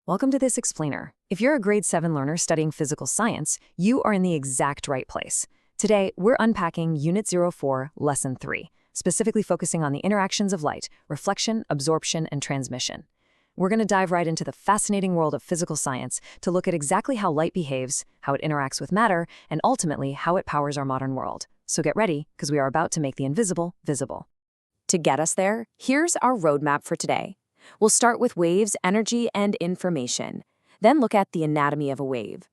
Welcome to this explainer. If you're a grade 7 learner studying physical science, you are in the exact right place. Today, we're unpacking Unit 04, Lesson 3, specifically focusing on the interactions of light, reflection, absorption, and transmission. We're going to dive right into the fascinating world of physical science to look at exactly how light behaves, how it interacts with matter, and ultimately how it powers our modern world. So get ready, because we are about to make the invisible visible. To get us there, here's our roadmap for today. We'll start with waves, energy, and information, then look at the anatomy of a wave.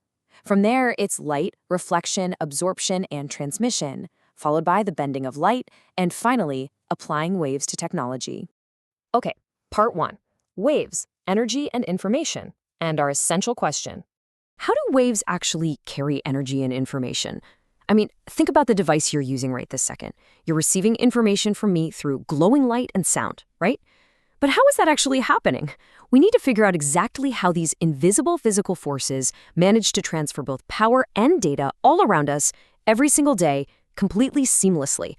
From there, it's light, reflection, absorption, and transmission, followed by the bending of light, and finally, applying waves to technology. Okay, part 1. Waves, energy, and information, and our essential question. How do waves actually carry energy and information? I mean, think about the device you're using right this second. You're receiving information from me through glowing light and sound, right? But how is that actually happening? We need to figure out exactly how these invisible physical forces manage to transfer both power and data all around us every single day, completely seamlessly.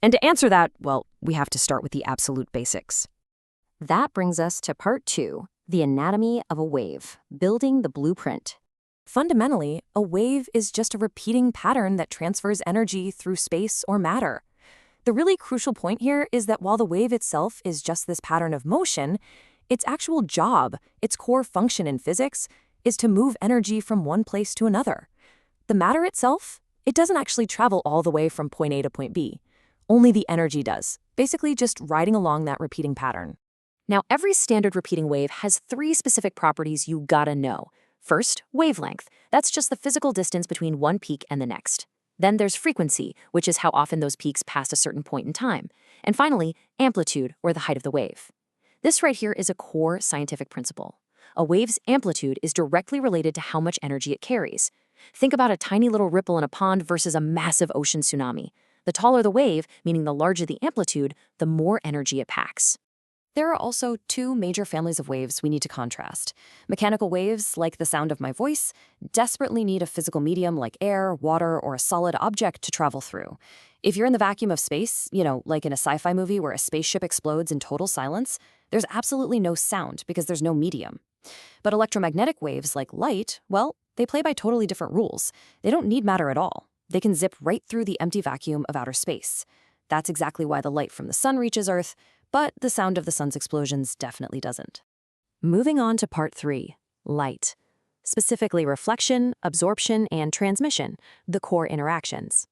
And to answer that, well, we have to start with the absolute basics. That brings us to part 2, the anatomy of a wave, building the blueprint. Fundamentally, a wave is just a repeating pattern that transfers energy through space or matter. The really crucial point here is that while the wave itself is just this pattern of motion, its actual job, its core function in physics, is to move energy from one place to another. The matter itself, it doesn't actually travel all the way from point A to point B. Only the energy does, basically just riding along that repeating pattern. Now, every standard repeating wave has 3 specific properties you gotta know. First, wavelength. That's just the physical distance between one peak and the next. Then there's frequency, which is how often those peaks pass a certain point in time. And finally, amplitude, or the height of the wave. This right here is a core scientific principle. A wave's amplitude is directly related to how much energy it carries. Think about a tiny little ripple in a pond versus a massive ocean tsunami. The taller the wave, meaning the larger the amplitude, the more energy it packs. There are also 2 major families of waves we need to contrast. Mechanical waves, like the sound of my voice, desperately need a physical medium like air, water, or a solid object to travel through. If you're in the vacuum of space, like in a sci-fi movie where a spaceship explodes in total silence, there's absolutely no sound because there's no medium. But electromagnetic waves like light, well, they play by totally different rules. They don't need matter at all. They can zip right through the empty vacuum of outer space. That's exactly why the light from the sun reaches Earth, but the sound of the sun's explosions definitely doesn't. Moving on to part 3, light. Specifically reflection, absorption, and transmission, the core interactions.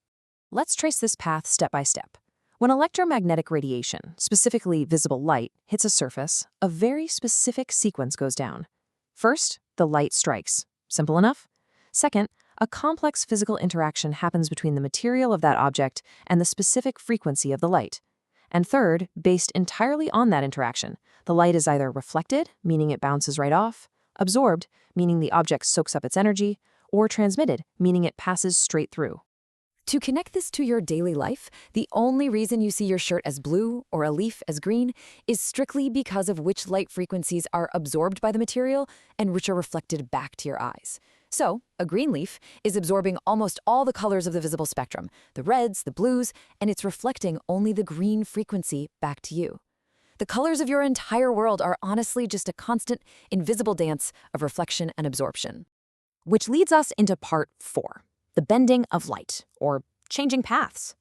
Let's trace this path step by step. When electromagnetic radiation, specifically visible light, hits a surface, a very specific sequence goes down. First, the light strikes. Simple enough? Second, a complex physical interaction happens between the material of that object and the specific frequency of the light. And third, based entirely on that interaction, the light is either reflected, meaning it bounces right off, absorbed, meaning the object soaks up its energy, or transmitted, meaning it passes straight through. To connect this to your daily life, the only reason you see your shirt as blue or a leaf as green is strictly because of which light frequencies are absorbed by the material and which are reflected back to your eyes. So, a green leaf is absorbing almost all the colors of the visible spectrum, the reds, the blues, and it's reflecting only the green frequency back to you. The colors of your entire world are honestly just a constant, invisible dance of reflection and absorption. Which leads us into part 4, the bending of light, or changing paths.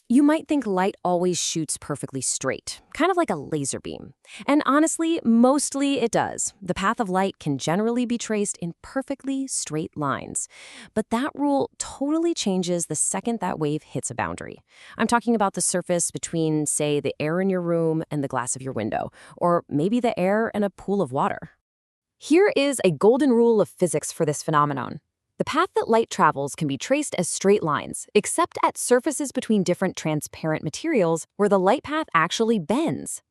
You might think light always shoots perfectly straight, kind of like a laser beam. And honestly, mostly it does. The path of light can generally be traced in perfectly straight lines. But that rule totally changes the second that wave hits a boundary. I'm talking about the surface between, say, the air in your room and the glass of your window, or maybe the air in a pool of water. Here is a golden rule of physics for this phenomenon. The path that light travels can be traced as straight lines, except at surfaces between different transparent materials where the light path actually bends.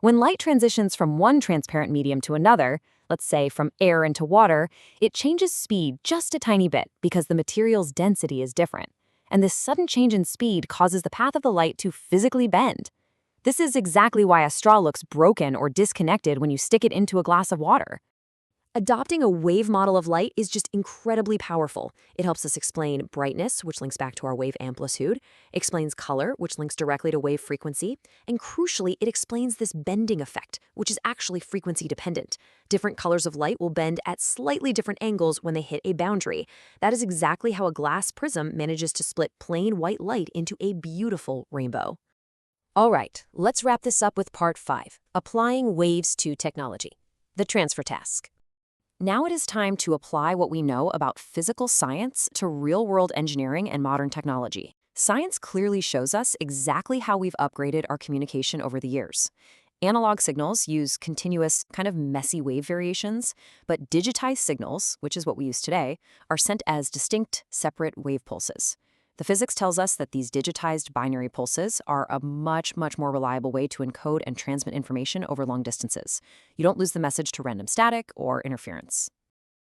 When light transitions from one transparent medium to another, let's say from air into water, it changes speed just a tiny bit because the material's density is different. And this sudden change in speed causes the path of the light to physically bend. This is exactly why a straw looks broken or disconnected when you stick it into a glass of water. Adopting a wave model of light is just incredibly powerful. It helps us explain brightness, which links back to our wave amplitude, explains color, which links directly to wave frequency, and crucially, it explains this bending effect, which is actually frequency dependent. Different colors of light will bend at slightly different angles when they hit a boundary. That is exactly how a glass prism manages to split plain white light into a beautiful rainbow. All right, let's wrap this up with part 5, applying waves to technology, the transfer task. Now it is time to apply what we know about physical science to real-world engineering and modern technology. Science clearly shows us exactly how we've upgraded our communication over the years. Analog signals use continuous, kind of messy wave variations, but digitized signals, which is what we use today, are sent as distinct, separate wave pulses. The physics tells us that these digitized binary pulses are a much more reliable way to encode and transmit information over long distances. You don't lose the message to random static or interference.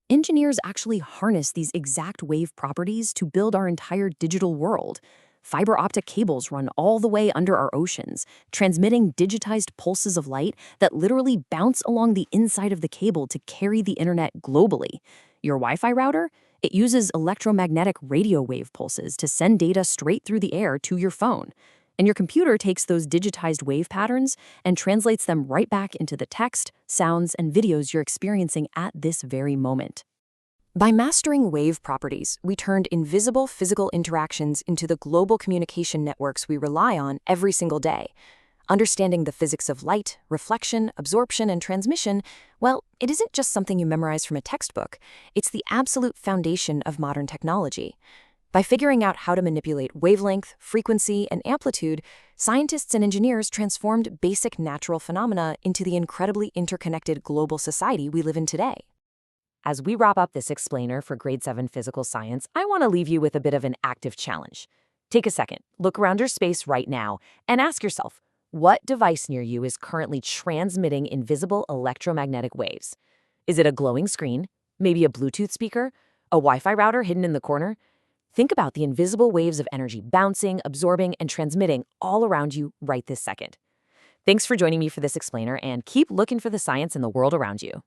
Engineers actually harness these exact wave properties to build our entire digital world. Fiber optic cables run all the way under our oceans, transmitting digitized pulses of light that literally bounce along the inside of the cable to carry the internet globally. Your Wi-Fi router? It uses electromagnetic radio wave pulses to send data straight through the air to your phone. And your computer takes those digitized wave patterns and translates them right back into the text, sounds, and videos you're experiencing at this very moment. By mastering wave properties, we turned invisible physical interactions into the global communication networks we rely on every single day. Understanding the physics of light, reflection, absorption, and transmission, well, it isn't just something you memorize from a textbook. It's the absolute foundation of modern technology. By figuring out how to manipulate wavelength, frequency, and amplitude, scientists and engineers transformed basic natural phenomena into the incredibly interconnected global society we live in today. As we wrap up this explainer for grade 7 physical science, I want to leave you with a bit of an active challenge. Take a second, look around your space right now, and ask yourself, what device near you is currently transmitting invisible electromagnetic waves? Is it a glowing screen? Maybe a Bluetooth speaker? A Wi-Fi router hidden in the corner? Think about the invisible waves of energy bouncing, absorbing, and transmitting all around you right this second. Thanks for joining me for this explainer, and keep looking for the science in the world around you.